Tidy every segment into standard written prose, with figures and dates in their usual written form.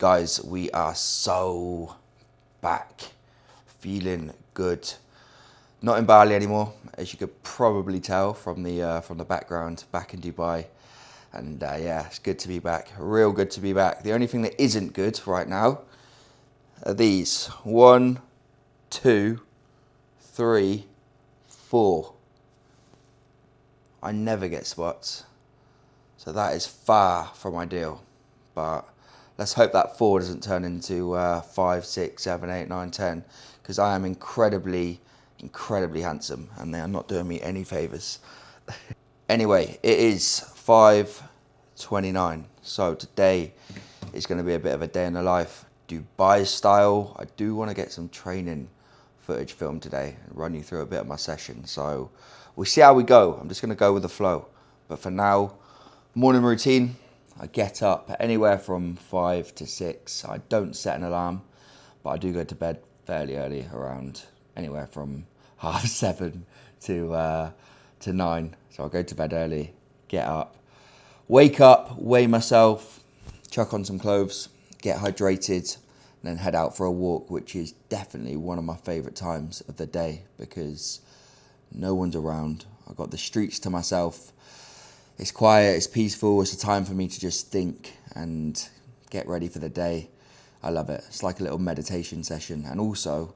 Guys, we are so back, feeling good. Not in Bali anymore, as you could probably tell from the background, back in Dubai. And yeah, it's good to be back, real good to be back. The only thing that isn't good right now are these. 1, 2, 3, 4. I never get spots, so that is far from ideal. But let's hope that 4 doesn't turn into 5, 6, 7, 8, 9, 10, because I am incredibly handsome and they are not doing me any favors. Anyway, it is 5:29, so today is going to be a bit of a day in the life, Dubai style. I do want to get some training footage filmed today and run you through a bit of my session, so we'll see how we go. I'm just going to go with the flow, but for now, morning routine. I get up anywhere from 5 to 6. I don't set an alarm, but I do go to bed fairly early, around anywhere from 7:30 to 9. So I'll go to bed early, get up, wake up, weigh myself, chuck on some clothes, get hydrated, and then head out for a walk, which is definitely one of my favourite times of the day because no one's around. I've got the streets to myself. It's quiet, it's peaceful, it's a time for me to just think and get ready for the day. I love it. It's like a little meditation session. And also,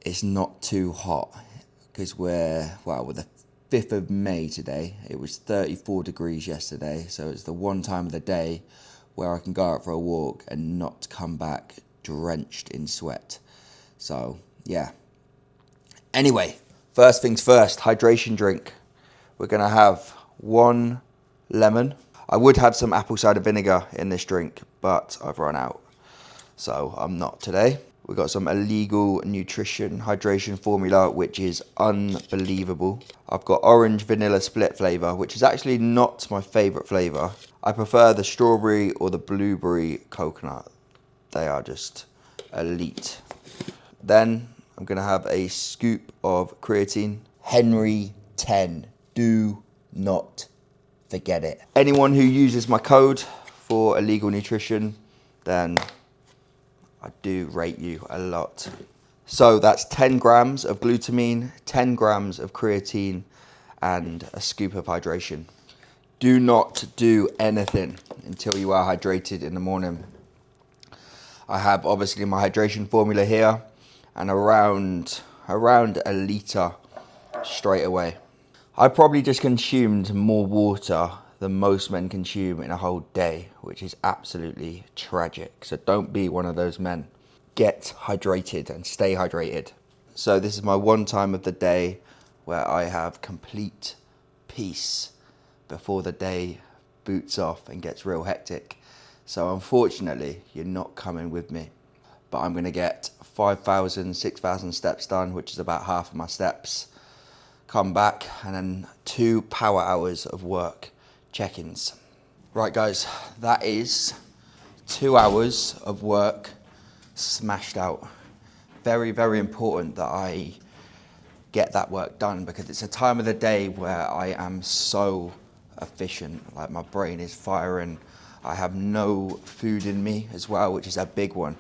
it's not too hot because we're the 5th of May today. It was 34 degrees yesterday. So it's the one time of the day where I can go out for a walk and not come back drenched in sweat. So, yeah. Anyway, first things first, hydration drink. We're going to have 1 lemon. I would have some apple cider vinegar in this drink, but I've run out, so I'm not today. We've got some illegal nutrition hydration formula, which is unbelievable. I've got orange vanilla split flavor, which is actually not my favorite flavor. I prefer the strawberry or the blueberry coconut. They are just elite. Then I'm gonna have a scoop of creatine. Henry 10. Do not forget it. Anyone who uses my code for illegal nutrition, then I do rate you a lot. So that's 10 grams of glutamine, 10 grams of creatine, and a scoop of hydration. Do not do anything until you are hydrated in the morning. I have obviously my hydration formula here and around a litre straight away. I probably just consumed more water than most men consume in a whole day, which is absolutely tragic. So don't be one of those men. Get hydrated and stay hydrated. So this is my one time of the day where I have complete peace before the day boots off and gets real hectic. So unfortunately, you're not coming with me. But I'm going to get 5,000, 6,000 steps done, which is about half of my steps. Come back and then 2 power hours of work check-ins. Right guys, that is 2 hours of work smashed out. Very, very important that I get that work done because it's a time of the day where I am so efficient. Like my brain is firing. I have no food in me as well, which is a big one.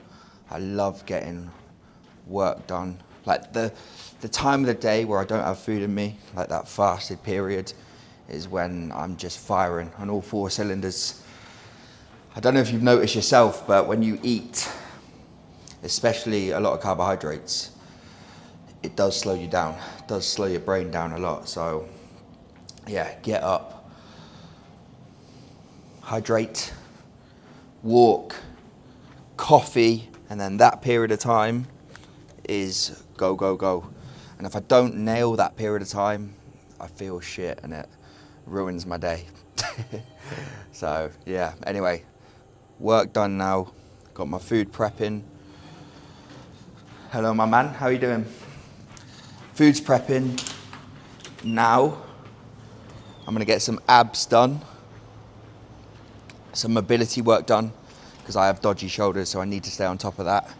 I love getting work done. Like the time of the day where I don't have food in me, like that fasted period, is when I'm just firing on all 4 cylinders. I don't know if you've noticed yourself, but when you eat, especially a lot of carbohydrates, it does slow you down. It does slow your brain down a lot. So yeah, get up, hydrate, walk, coffee, and then that period of time is go, go, go. And if I don't nail that period of time, I feel shit and it ruins my day. So yeah, anyway, work done now. Got my food prepping. Hello my man, how are you doing? Food's prepping. Now, I'm gonna get some abs done. Some mobility work done, because I have dodgy shoulders, so I need to stay on top of that.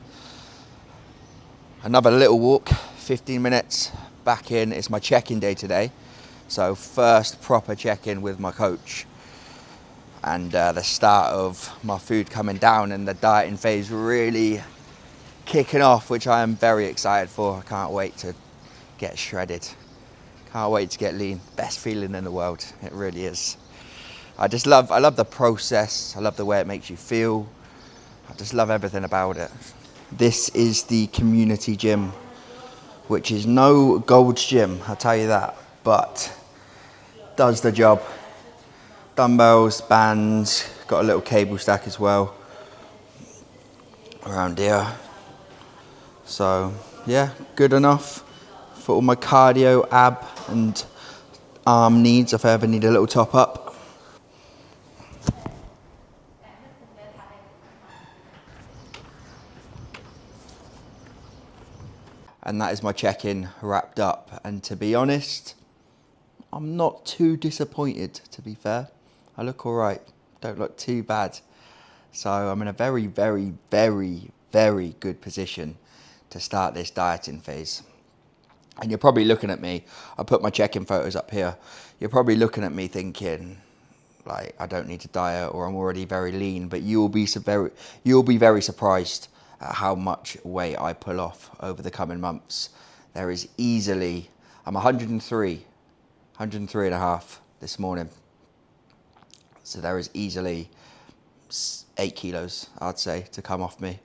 Another little walk, 15 minutes, back in. It's my check-in day today. So first proper check-in with my coach. and the start of my food coming down and the dieting phase really kicking off, which I am very excited for. I can't wait to get shredded. Can't wait to get lean. Best feeling in the world. It really is. I love the process. I love the way it makes you feel. I just love everything about it. This is the community gym, which is no Gold's Gym, I'll tell you that, but does the job. Dumbbells, bands, got a little cable stack as well around here. So yeah, good enough for all my cardio, ab and arm needs if I ever need a little top up. And that is my check-in wrapped up. And to be honest, I'm not too disappointed, to be fair. I look all right, don't look too bad. So I'm in a very, very, very, very good position to start this dieting phase. And you're probably looking at me, I put my check-in photos up here. You're probably looking at me thinking, like, I don't need to diet or I'm already very lean, but you'll be very surprised at how much weight I pull off over the coming months. There is easily, I'm 103 and a half this morning. So there is easily 8 kilos, I'd say, to come off me.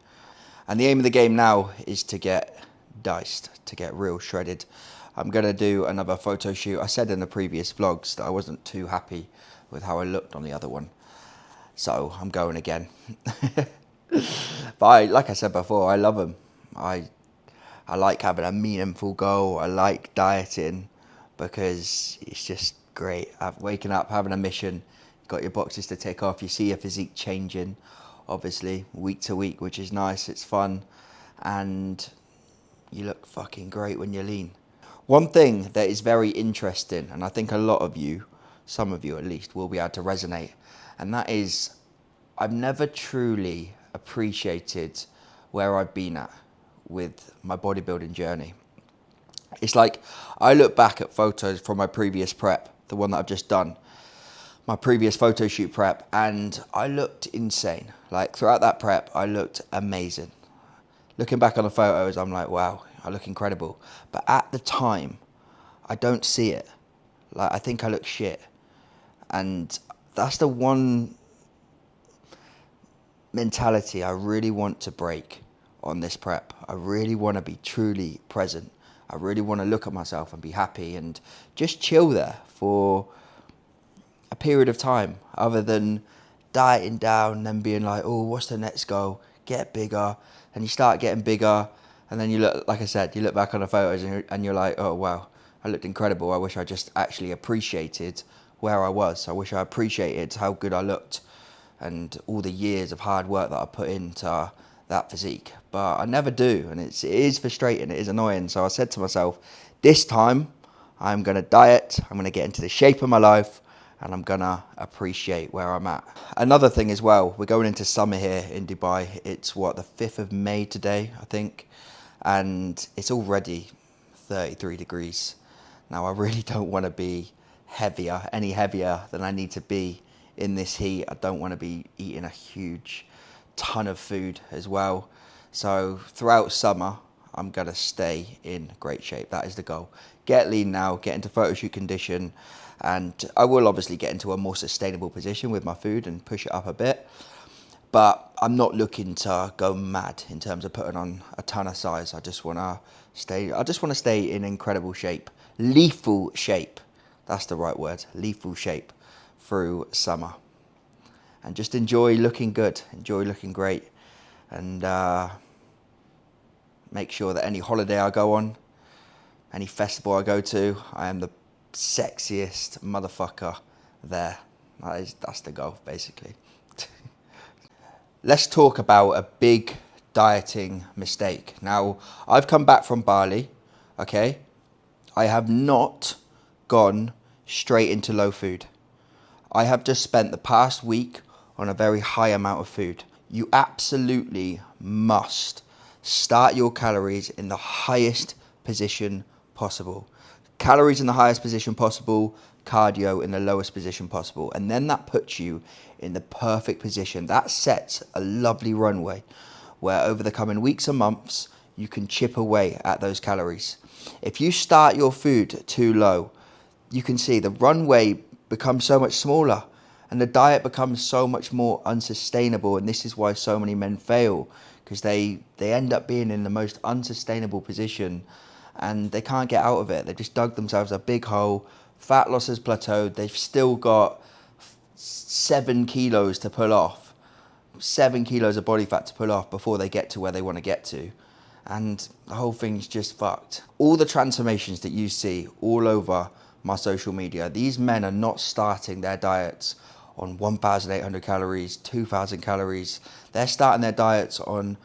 And the aim of the game now is to get diced, to get real shredded. I'm gonna do another photo shoot. I said in the previous vlogs that I wasn't too happy with how I looked on the other one. So I'm going again. But like I said before, I love them. I like having a meaningful goal. I like dieting because it's just great. Waking up, having a mission, you've got your boxes to tick off. You see your physique changing, obviously, week to week, which is nice. It's fun. And you look fucking great when you're lean. One thing that is very interesting, and I think a lot of you, some of you at least, will be able to resonate, and that is I've never truly appreciated where I've been at with my bodybuilding journey. It's like I look back at photos from my previous prep, the one that I've just done, my previous photo shoot prep, and I looked insane. Like throughout that prep, I looked amazing. Looking back on the photos, I'm like, wow, I look incredible. But at the time, I don't see it. Like, I think I look shit. And that's the one mentality I really want to break on this prep. I really want to be truly present. I really want to look at myself and be happy and just chill there for a period of time, other than dieting down and then being like, oh, what's the next goal? Get bigger. And you start getting bigger, and then you look, like I said, you look back on the photos and you're like, oh wow, I looked incredible. I wish I just actually appreciated where I was. I wish I appreciated how good I looked and all the years of hard work that I put into that physique. But I never do, and it is frustrating, it is annoying. So I said to myself, this time I'm gonna diet, I'm gonna get into the shape of my life, and I'm gonna appreciate where I'm at. Another thing as well, we're going into summer here in Dubai. It's what, the 5th of May today, I think, and it's already 33 degrees. Now I really don't want to be any heavier than I need to be in this heat. I don't want to be eating a huge ton of food as well. So throughout summer, I'm gonna stay in great shape. That is the goal. Get lean now, get into photo shoot condition, and I will obviously get into a more sustainable position with my food and push it up a bit. But I'm not looking to go mad in terms of putting on a ton of size. I just want to stay in incredible shape, lethal shape. That's the right word, lethal shape through summer. And just enjoy looking good, enjoy looking great, and make sure that any holiday I go on, any festival I go to, I am the sexiest motherfucker there. That's the goal, basically. Let's talk about a big dieting mistake. Now, I've come back from Bali, okay? I have not gone straight into low food. I have just spent the past week on a very high amount of food. You absolutely must start your calories in the highest position possible. Calories in the highest position possible, cardio in the lowest position possible. And then that puts you in the perfect position. That sets a lovely runway where over the coming weeks and months, you can chip away at those calories. If you start your food too low, you can see the runway becomes so much smaller and the diet becomes so much more unsustainable. And this is why so many men fail, because they end up being in the most unsustainable position and they can't get out of it. They've just dug themselves a big hole. Fat loss has plateaued. They've still got 7 kilos to pull off, 7 kilos of body fat to pull off before they get to where they want to get to. And the whole thing's just fucked. All the transformations that you see all over my social media, these men are not starting their diets on 1,800 calories, 2,000 calories. They're starting their diets on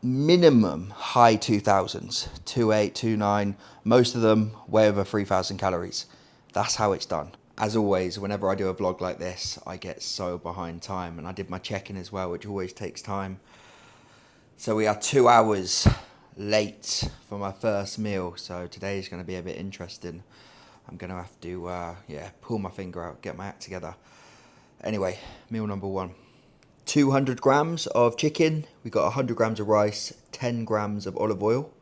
minimum high 2000s, 28, 29, most of them way over 3,000 calories. That's how it's done. As always, whenever I do a vlog like this, I get so behind time, and I did my check-in as well, which always takes time. So we are 2 hours late for my first meal, so today is going to be a bit interesting. I'm going to have to, pull my finger out, get my act together. Anyway, meal number 1. 200 grams of chicken, we got 100 grams of rice, 10 grams of olive oil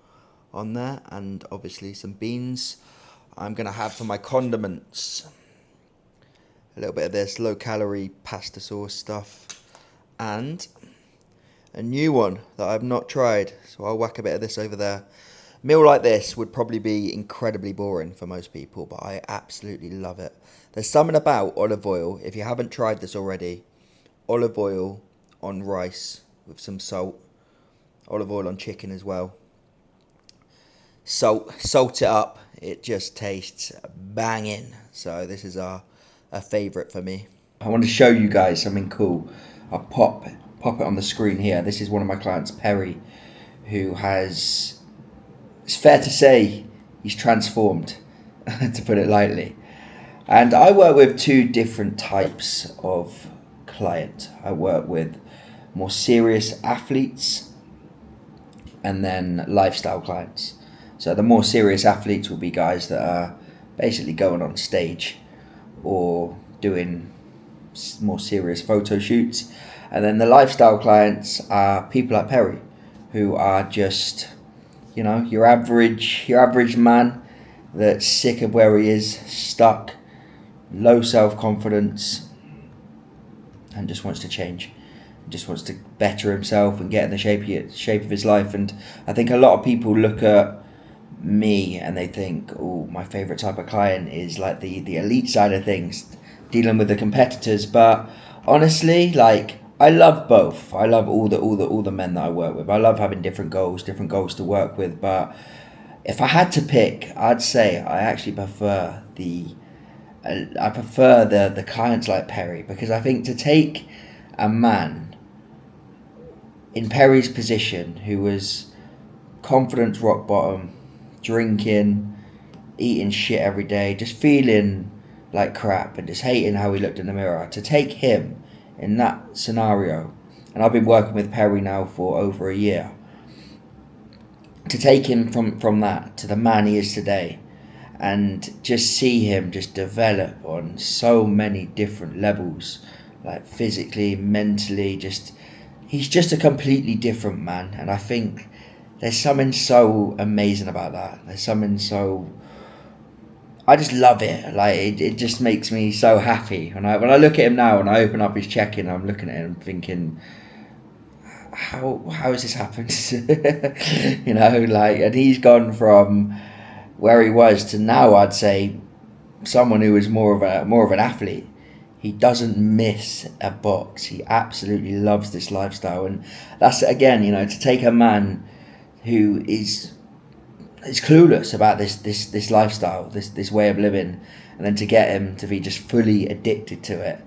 on there, and obviously some beans. I'm going to have for my condiments a little bit of this low calorie pasta sauce stuff and a new one that I've not tried, so I'll whack a bit of this over there. A meal like this would probably be incredibly boring for most people, but I absolutely love it. There's something about olive oil, if you haven't tried this already, olive oil on rice with some salt, olive oil on chicken as well. Salt it up, it just tastes banging. So this is a favourite for me. I want to show you guys something cool. I'll pop it on the screen here. This is one of my clients, Perry, who has, it's fair to say, he's transformed, to put it lightly. And I work with 2 different types of client. I work with more serious athletes and then lifestyle clients. So the more serious athletes will be guys that are basically going on stage or doing more serious photo shoots. And then the lifestyle clients are people like Perry, who are just, you know, your average man that's sick of where he is, stuck, low self-confidence, and just wants to change, just wants to better himself and get in the shape of his life. And I think a lot of people look at me and they think, oh, my favorite type of client is like the elite side of things, dealing with the competitors. But honestly, like, I love both. I love all the men that I work with. I love having different goals to work with. But if I had to pick, I'd say I actually prefer the clients like Perry, because I think to take a man in Perry's position who was confidence rock bottom, drinking, eating shit every day, just feeling like crap and just hating how he looked in the mirror, to take him in that scenario, and I've been working with Perry now for over a year, to take him from that to the man he is today, and just see him just develop on so many different levels, like physically, mentally, he's just a completely different man. And I think there's something so amazing about that. I just love it. Like, it just makes me so happy. When I look at him now and I open up his check-in, I'm looking at him thinking, how has this happened? You know, like, and he's gone from where he was to now, I'd say, someone who is more of an athlete. He doesn't miss a box. He absolutely loves this lifestyle. And that's, again, you know, to take a man who is clueless about this lifestyle, this way of living, and then to get him to be just fully addicted to it,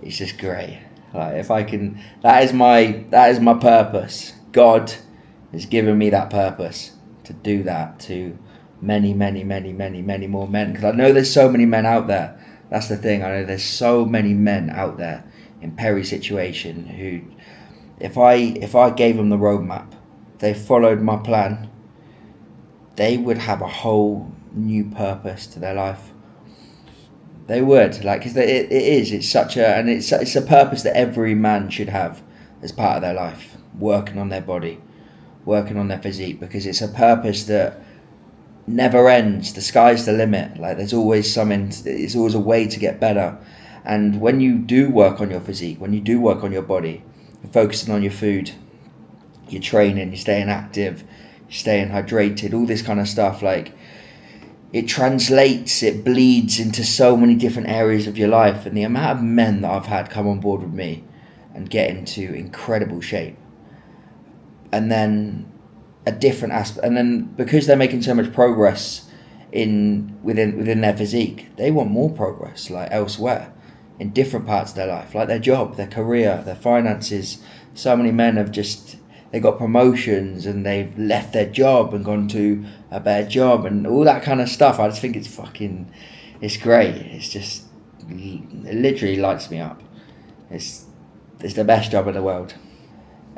it's just great. Like, if I can, that is my purpose. God has given me that purpose to do that to many more men, because I know there's so many men out there. That's the thing. I know there's so many men out there in Perry's situation who, if I gave them the roadmap, they followed my plan, they would have a whole new purpose to their life. They would, like, because it's such a, and it's a purpose that every man should have as part of their life, working on their body, working on their physique, because it's a purpose that never ends. The sky's the limit. Like, there's always something, it's always a way to get better. And when you do work on your physique, when you do work on your body, you're focusing on your food, you're training, you're staying active, you're staying hydrated, all this kind of stuff, like, it translates, it bleeds into so many different areas of your life. And the amount of men that I've had come on board with me and get into incredible shape, and then a different aspect, and then because they're making so much progress within their physique, they want more progress, like elsewhere, in different parts of their life, like their job, their career, their finances. So many men have just, they got promotions and they've left their job and gone to a better job and all that kind of stuff. I just think it's great. It's just, it literally lights me up. It's the best job in the world.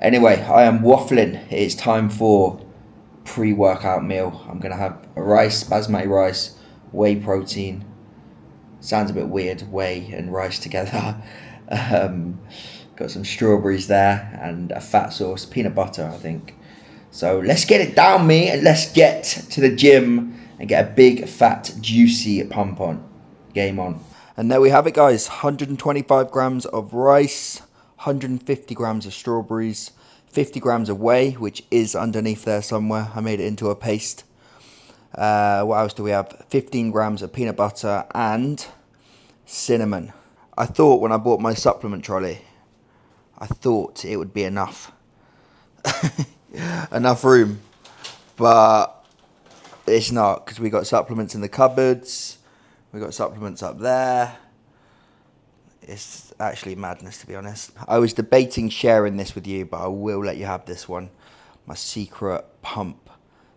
Anyway, I am waffling. It is time for pre-workout meal. I'm gonna have a rice, basmati rice, whey protein. Sounds a bit weird, whey and rice together. Um, got some strawberries there and a fat sauce, peanut butter, I think. So let's get it down, me, and let's get to the gym and get a big, fat, juicy pump on. Game on. And there we have it, guys. 125 grams of rice, 150 grams of strawberries, 50 grams of whey, which is underneath there somewhere. I made it into a paste. What else do we have? 15 grams of peanut butter and cinnamon. I thought when I bought my supplement trolley, I thought it would be enough. Enough room. But it's not, because we got supplements in the cupboards. We got supplements up there. It's actually madness, to be honest. I was debating sharing this with you, but I will let you have this one. My secret pump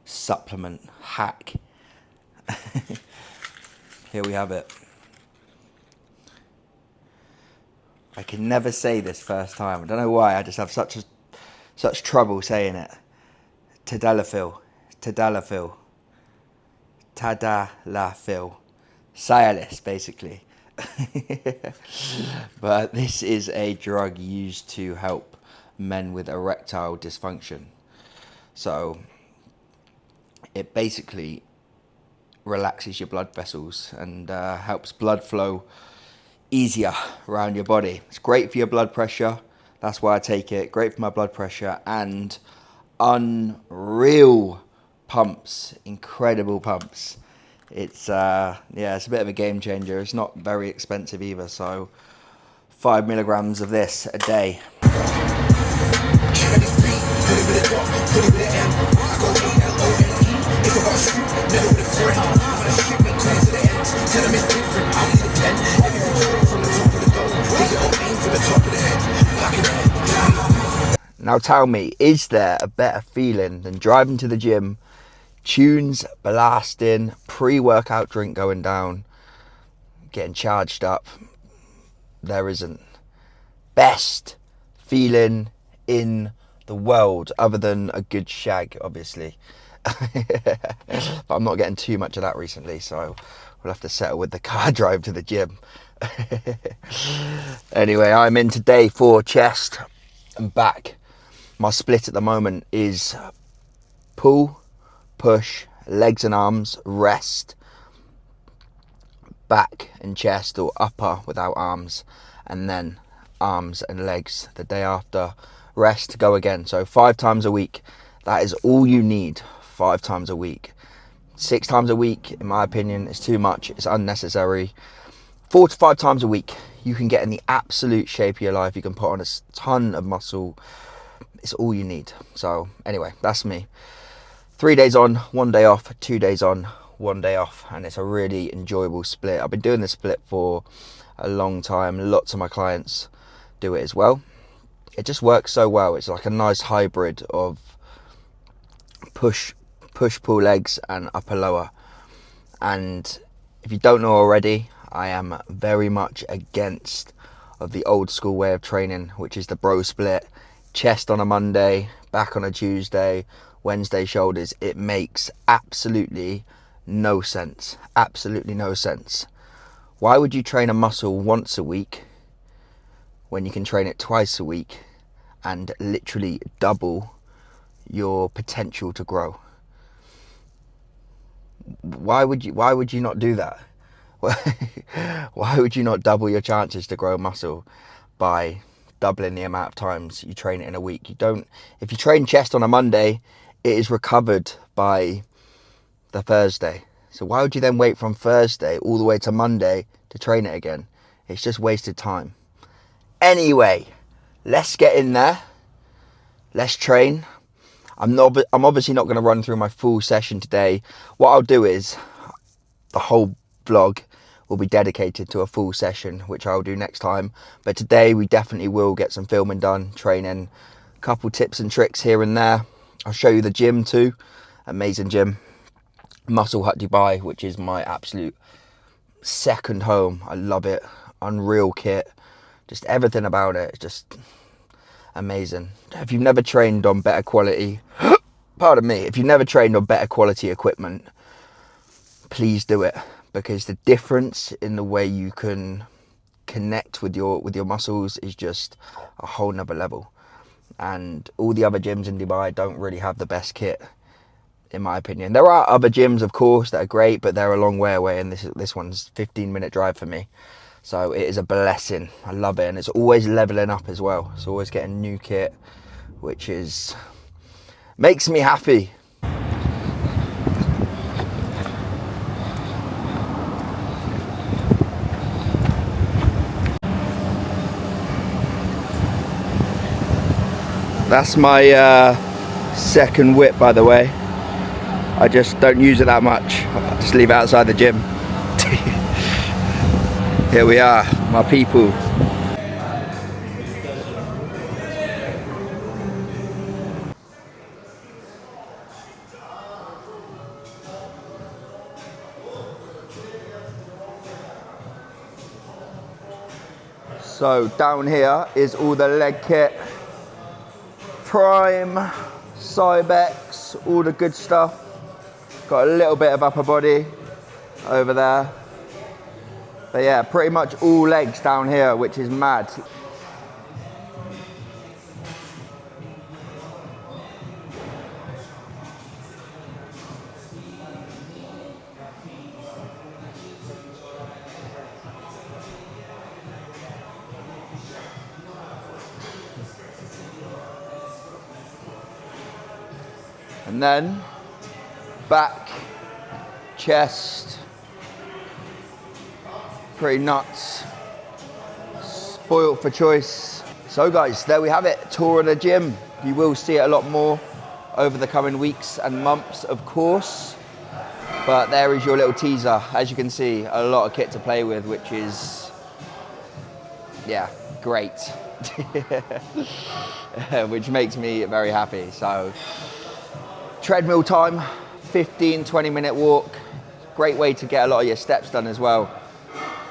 supplement hack. Here we have it. I can never say this first time. I don't know why. I just have such trouble saying it. Tadalafil. Tadalafil. Tadalafil. Cialis, basically. But this is a drug used to help men with erectile dysfunction. So it basically relaxes your blood vessels and helps blood flow easier around your body. It's great for your blood pressure. That's why I take it. Great for my blood pressure, and unreal pumps, incredible pumps. It's it's a bit of a game changer. It's not very expensive either, so 5 milligrams of this a day. Now tell me, is there a better feeling than driving to the gym, tunes blasting, pre-workout drink going down, getting charged up? There isn't. Best feeling in the world, other than a good shag, obviously. But I'm not getting too much of that recently, so we'll have to settle with the car drive to the gym. Anyway, I'm in today for chest and back. My split at the moment is pull, push, legs and arms, rest, back and chest, or upper without arms, and then arms and legs the day after, rest, go again. So 5 times a week. That is all you need. 5 times a week. 6 times a week, in my opinion, is too much. It's unnecessary. 4 to 5 times a week, you can get in the absolute shape of your life. You can put on a ton of muscle. It's all you need. So anyway, that's me. 3 days on, 1 day off, 2 days on, 1 day off, and it's a really enjoyable split. I've been doing this split for a long time. Lots of my clients do it as well. It just works so well. It's like a nice hybrid of push pull legs and upper lower. And if you don't know already, I am very much against of the old school way of training, which is the bro split. Chest on a Monday, back on a Tuesday, Wednesday shoulders. It makes absolutely No sense. Absolutely no sense. Why would you train a muscle once a week when you can train it twice a week and literally double your potential to grow? Why would you not do that? Why would you not double your chances to grow muscle by doubling the amount of times you train it in a week? If you train chest on a Monday, it is recovered by the Thursday. So why would you then wait from Thursday all the way to Monday to train it again? It's just wasted time. Anyway, let's get in there. Let's train. I'm obviously not going to run through my full session today. What I'll do is the whole vlog will be dedicated to a full session, which I'll do next time. But today we definitely will get some filming done, training, a couple tips and tricks here and there. I'll show you the gym too. Amazing gym. Muscle Hut Dubai, which is my absolute second home. I love it. Unreal kit. Just everything about it. Just amazing. If you've never trained on better quality, pardon me, if you've never trained on better quality equipment, please do it, because the difference in the way you can connect with your muscles is just a whole nother level. And all the other gyms in Dubai don't really have the best kit, in my opinion. There are other gyms, of course, that are great, but they're a long way away, and this one's 15-minute drive for me. So it is a blessing. I love it, and it's always leveling up as well. It's always getting new kit, which makes me happy. That's my second whip, by the way. I just don't use it that much. I just leave it outside the gym. Here we are, my people. So down here is all the leg kit, Prime, Cybex, all the good stuff. Got a little bit of upper body over there. But yeah, pretty much all legs down here, which is mad. And then back, chest, pretty nuts, spoilt for choice. So guys, there we have it, tour of the gym. You will see it a lot more over the coming weeks and months, of course. But there is your little teaser. As you can see, a lot of kit to play with, which is, yeah, great. Which makes me very happy. So, treadmill time, 15-20 minute walk. Great way to get a lot of your steps done as well.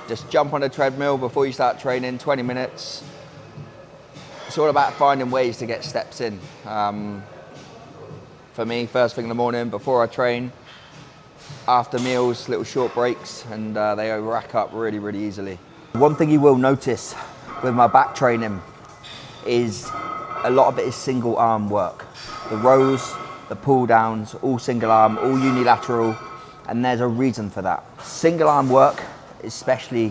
Just jump on a treadmill before you start training, 20 minutes. It's all about finding ways to get steps in. For me, first thing in the morning, before I train, after meals, little short breaks, and they rack up really, really easily. One thing you will notice with my back training is a lot of it is single arm work. The rows, the pull downs, all single arm, all unilateral, and there's a reason for that. Single arm work, especially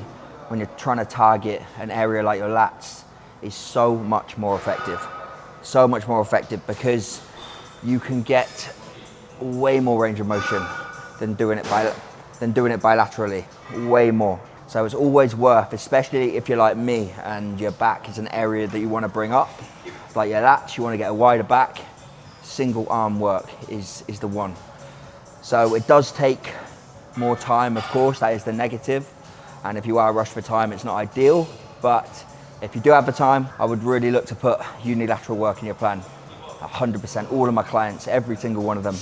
when you're trying to target an area like your lats, is so much more effective. So much more effective because you can get way more range of motion than doing it bilaterally, way more. So it's always worth, especially if you're like me and your back is an area that you want to bring up, like your lats, you want to get a wider back, single arm work is the one. So it does take more time, of course, that is the negative. And if you are rushed for time, it's not ideal. But if you do have the time, I would really look to put unilateral work in your plan. 100%, all of my clients, every single one of them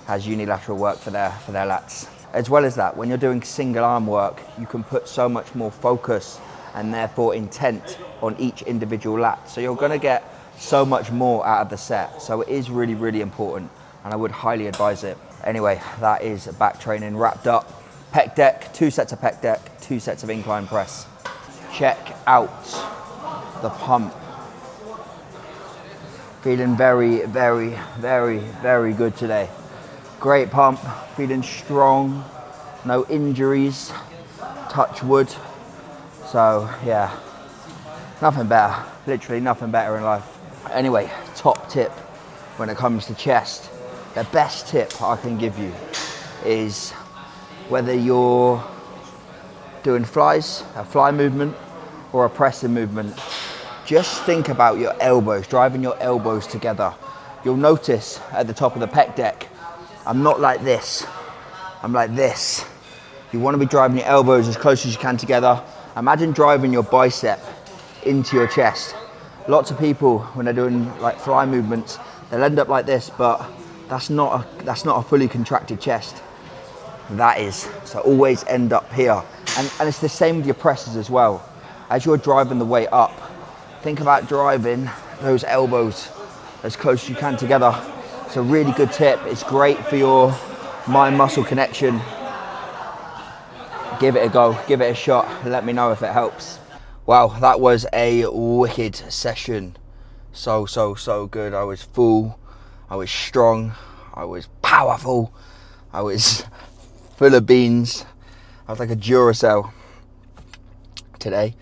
has unilateral work for their lats. As well as that, when you're doing single arm work, you can put so much more focus and therefore intent on each individual lat. So you're gonna get so much more out of the set. So it is really, really important, and I would highly advise it. Anyway, that is back training wrapped up. Pec deck, 2 sets of pec deck, 2 sets of incline press. Check out the pump. Feeling very, very, very, very good today. Great pump, feeling strong, no injuries, touch wood. So yeah, nothing better, literally nothing better in life. Anyway, top tip when it comes to chest, the best tip I can give you is whether you're doing flies, a fly movement or a pressing movement, just think about your elbows, driving your elbows together. You'll notice at the top of the pec deck, I'm not like this, I'm like this. You want to be driving your elbows as close as you can together. Imagine driving your bicep into your chest. Lots of people, when they're doing like fly movements, they'll end up like this, but that's not a fully contracted chest. That is. So always end up here. And it's the same with your presses as well. As you're driving the weight up, think about driving those elbows as close as you can together. It's a really good tip. It's great for your mind-muscle connection. Give it a go, give it a shot, let me know if it helps. Wow, that was a wicked session. So good. I was full, I was strong, I was powerful, I was full of beans. I was like a Duracell today.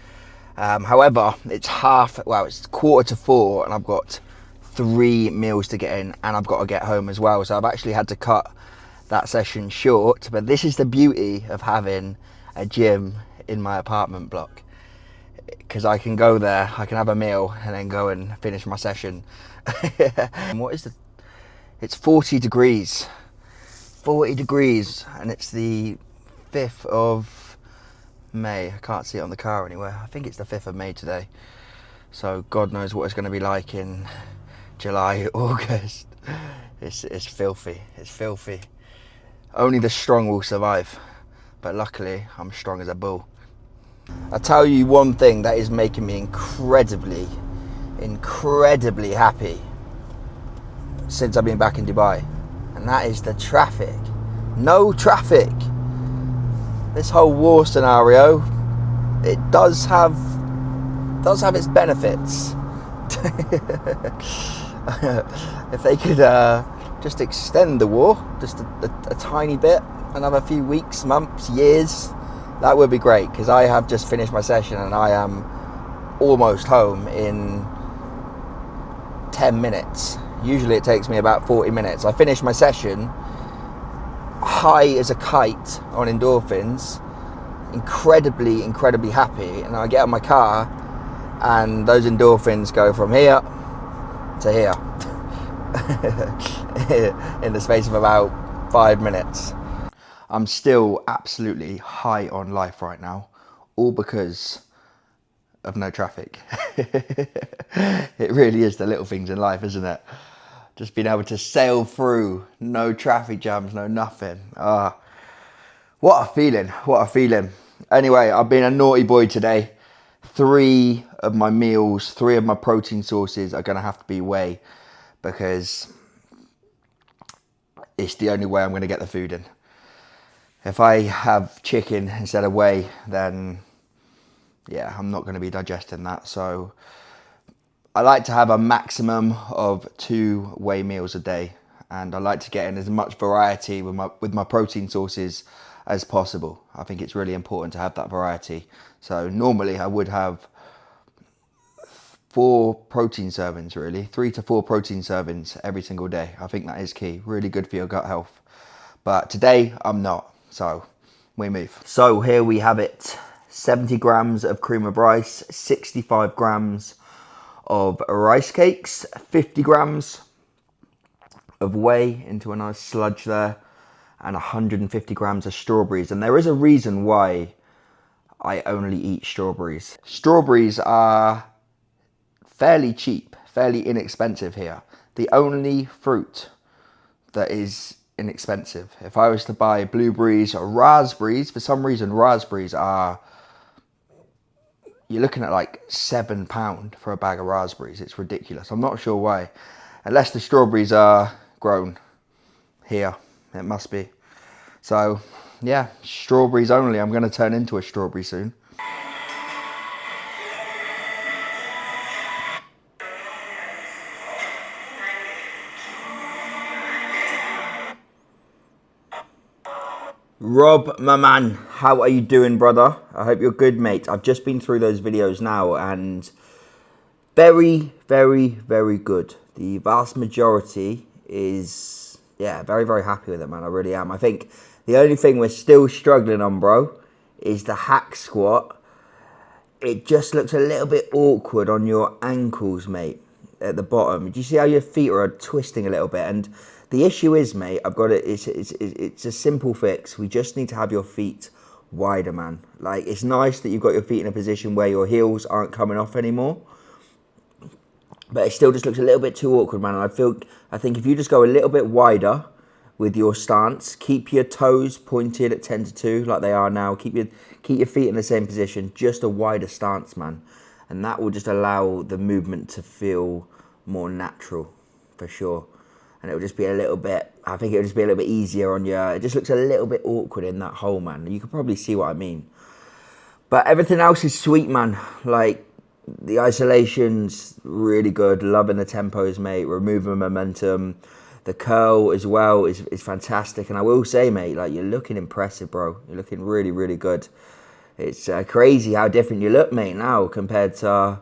However, it's it's 3:45 and I've got 3 meals to get in and I've got to get home as well. So I've actually had to cut that session short, but this is the beauty of having a gym in my apartment block, because I can go there, I can have a meal and then go and finish my session. It's 40 degrees and it's the 5th of May. I can't see it on the car anywhere. I think it's the 5th of May today, so God knows what it's going to be like in July, August. It's filthy, it's filthy. Only the strong will survive, but luckily I'm strong as a bull. I'll tell you one thing that is making me incredibly happy since I've been back in Dubai, and that is the traffic. No traffic. This whole war scenario, it does have its benefits. If they could just extend the war just a tiny bit, another few weeks, months, years, that would be great, because I have just finished my session and I am almost home in 10 minutes. Usually it takes me about 40 minutes. I finished my session high as a kite on endorphins, incredibly happy, and I get out my car and those endorphins go from here to here in the space of about 5 minutes. I'm still absolutely high on life right now, all because of no traffic. It really is the little things in life, isn't it? Just being able to sail through, no traffic jams, no nothing. What a feeling, what a feeling. Anyway, I've been a naughty boy today. 3 of my meals, 3 of my protein sources are gonna have to be whey, because it's the only way I'm gonna get the food in. If I have chicken instead of whey, then yeah, I'm not gonna be digesting that. So I like to have a maximum of 2 whey meals a day, and I like to get in as much variety with my protein sources as possible. I think it's really important to have that variety. So normally I would have 4 protein servings, really, 3 to 4 protein servings every single day. I think that is key, really good for your gut health. But today I'm not, so we move. So here we have it, 70 grams of cream of rice, 65 grams of rice cakes, 50 grams of whey into a nice sludge there, and 150 grams of strawberries. And there is a reason why I only eat strawberries. Strawberries are fairly cheap, fairly inexpensive here. The only fruit that is inexpensive. If I was to buy blueberries or raspberries, for some reason raspberries are, you're looking at like £7 for a bag of raspberries. It's ridiculous. I'm not sure why, unless the strawberries are grown here It must be. So, yeah, strawberries only. I'm going to turn into a strawberry soon. Rob, my man, how are you doing, brother? I hope you're good, mate. I've just been through those videos now, and very, very, very good. The vast majority is, yeah, very, very happy with it, man. I really am. I think the only thing we're still struggling on, bro, is the hack squat. It just looks a little bit awkward on your ankles, mate, at the bottom. Do you see how your feet are twisting a little bit? And the issue is, mate, I've got it. It's a simple fix. We just need to have your feet wider, man. Like, it's nice that you've got your feet in a position where your heels aren't coming off anymore, but it still just looks a little bit too awkward, man. And I think if you just go a little bit wider with your stance, keep your toes pointed at 10 to 2 like they are now. Keep your feet in the same position, just a wider stance, man. And that will just allow the movement to feel more natural, for sure. And it'll just be a little bit, I think it'll just be a little bit easier on you. It just looks a little bit awkward in that hole, man. You can probably see what I mean. But everything else is sweet, man. Like, the isolation's really good. Loving the tempos, mate. Removing momentum. The curl as well is fantastic. And I will say, mate, like, you're looking impressive, bro. You're looking really, really good. It's crazy how different you look, mate, now compared to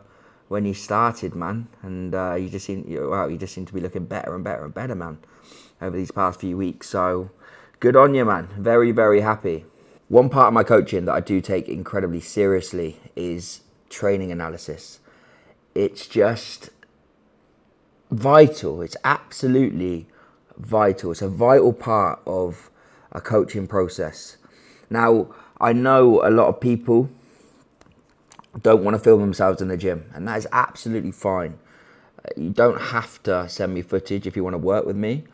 when you started, man. And you just seem to be looking better and better and better, man, over these past few weeks. So good on you, man. Very, very happy. One part of my coaching that I do take incredibly seriously is training analysis. It's just vital. It's absolutely vital. It's a vital part of a coaching process. Now, I know a lot of people don't want to film themselves in the gym, and that is absolutely fine. You don't have to send me footage if you want to work with me,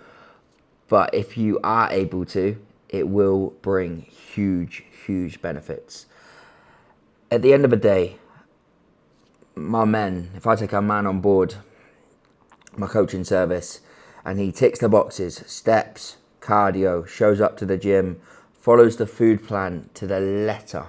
but if you are able to, it will bring huge, huge benefits. At the end of the day, my men, if I take a man on board my coaching service and he ticks the boxes, steps, cardio, shows up to the gym, follows the food plan to the letter,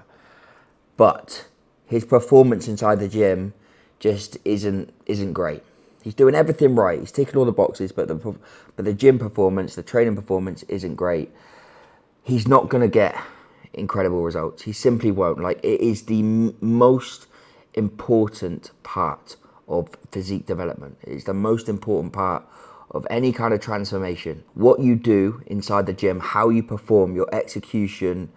but his performance inside the gym just isn't great. He's doing everything right. He's ticking all the boxes, but the gym performance, the training performance isn't great. He's not going to get incredible results. He simply won't. Like, it is the most important part of physique development. It's the most important part of any kind of transformation. What you do inside the gym, how you perform, your execution,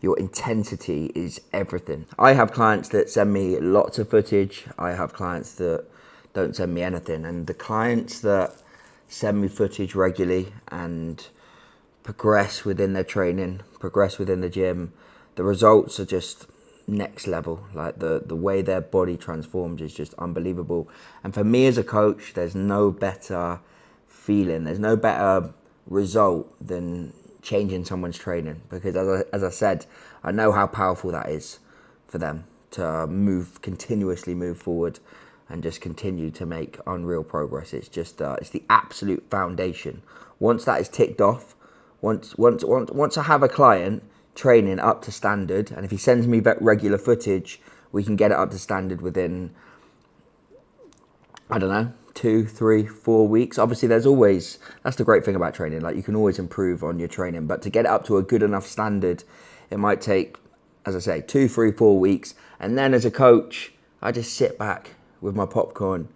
your intensity is everything. I have clients that send me lots of footage. I have clients that don't send me anything. And the clients that send me footage regularly and progress within their training, progress within the gym, the results are just next level. Like, the way their body transforms is just unbelievable. And for me as a coach, there's no better feeling, there's no better result than changing someone's training, because as I said, I know how powerful that is for them to continuously move forward and just continue to make unreal progress. It's just it's the absolute foundation. Once that is ticked off, once I have a client training up to standard, and if he sends me regular footage, we can get it up to standard within, I don't know, 2, 3, 4 weeks. Obviously, that's the great thing about training. Like, you can always improve on your training, but to get it up to a good enough standard, it might take, as I say, 2, 3, 4 weeks. And then as a coach, I just sit back with my popcorn,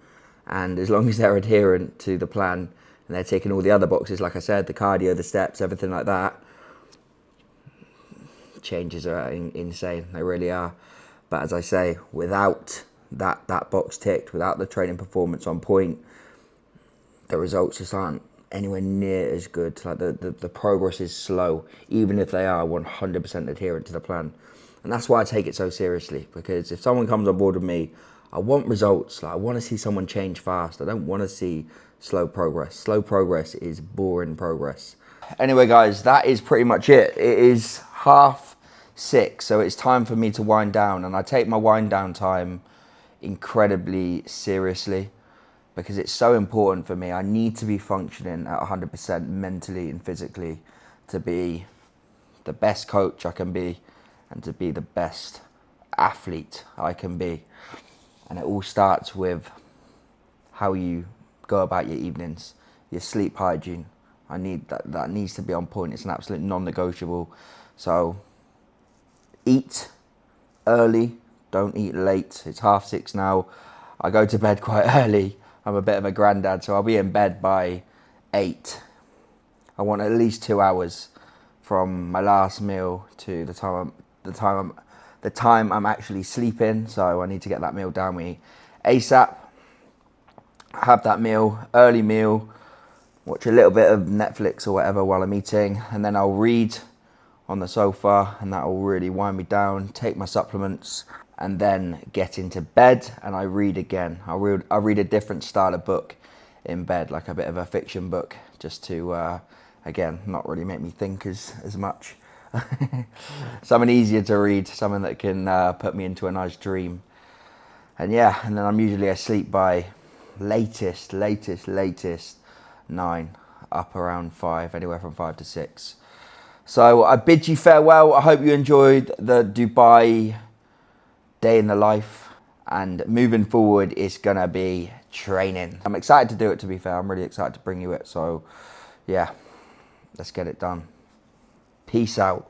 and as long as they're adherent to the plan and they're ticking all the other boxes, like I said, the cardio, the steps, everything like that, changes are insane. They really are. But as I say, without that box ticked, without the training performance on point, the results just aren't anywhere near as good. Like, the progress is slow, even if they are 100% adherent to the plan. And that's why I take it so seriously, because if someone comes on board with me, I want results. Like, I want to see someone change fast. I don't want to see slow progress. Slow progress is boring progress. Anyway, guys, that is pretty much it. It is 6:30, so it's time for me to wind down, and I take my wind down time incredibly seriously because it's so important for me. I need to be functioning at 100% mentally and physically to be the best coach I can be and to be the best athlete I can be. And it all starts with how you go about your evenings, your sleep hygiene. I need that needs to be on point. It's an absolute non-negotiable. So eat early, don't eat late. It's 6:30 now. I go to bed quite early. I'm a bit of a granddad, so I'll be in bed by 8. I want at least 2 hours from my last meal to the time I'm actually sleeping. So I need to get that meal down me ASAP. Have that meal, early meal, watch a little bit of Netflix or whatever while I'm eating, and then I'll read on the sofa, and that will really wind me down, take my supplements, and then get into bed, and I read again. I'll read a different style of book in bed, like a bit of a fiction book, just to, again, not really make me think as much. Something easier to read, something that can put me into a nice dream. And yeah, and then I'm usually asleep by latest 9, up around 5, anywhere from 5 to 6. So I bid you farewell. I hope you enjoyed the Dubai day in the life, and moving forward it's gonna be training. I'm excited to do it, to be fair. I'm really excited to bring you it. So yeah, let's get it done. Peace out.